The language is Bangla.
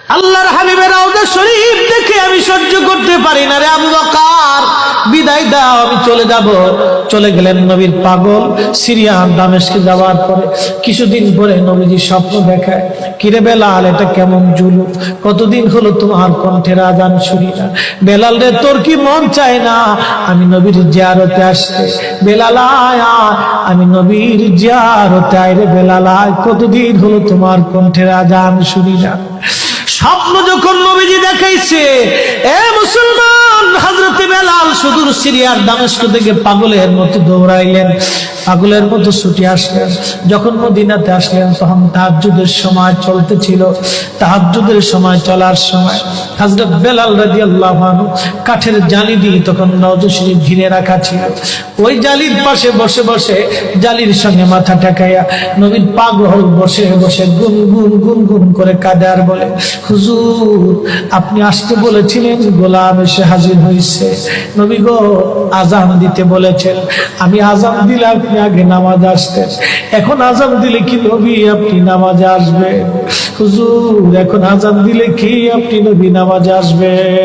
আল্লাহর হাবিবের রওজা শরীফ দেখে আমি সহ্য করতে পারি না রে আবু বকর, বিদায় দাও, আমি চলে যাব। চলে গেলেন নবীর পাগল। সিরিয়ার দামেস্কে যাওয়ার পরে কিছুদিন পরে নবীজি স্বপ্ন দেখায়, কিরে বেলাল, এটা কেমন জুলুম, কতদিন হলো তোমার কণ্ঠের আজান শুনি না। বেলাল রে, তোর কি মন চায় না আমি নবীর জিয়ারতে আসতে? বেলাল আয়, আমি নবীর জিয়ারতে আয় রে বেলাল আয়, কতদিন হলো তোমার কণ্ঠের আজান শুনি না। স্বপ্ন যখন নবীজি দেখাইছে, এ মুসলমান, হযরতে বেলাল সুদূর সিরিয়ার দামেস্ক থেকে পাগলের মতো দৌড়াইলেন, পাগলের মতো ছুটে আসলেন। যখন মদিনাতে আসলেন তখন তাহাজ্জুদের সময় চলতেছিল। তাহাজ্জুদের সময় চলার সময় হযরত বেলাল রাদিয়াল্লাহু আনহু কাঠের জালি দিয়ে তখন রওজা শরীফ ঘিরে রাখা ছিল। ওই জালির পাশে বসে বসে জালির সঙ্গে মাথা ঠেকাইয়া নবীর পাগল বসে বসে গুনগুন গুনগুন করে কাঁদে আর বলে, হুজুর, আপনি আসতে বলেছিলেন, গোলাম এসে হাজির হয়েছে। নবী গো, আজান দিতে বলেছেন, আমি আজান দিলে আপনি আগে নামাজ আসতেন, এখন আজান দিলে কি নবী আপনি নামাজে আসবেন? হুজুর, এখন আজান দিলে কি আপনি নবী নামাজে আসবেন?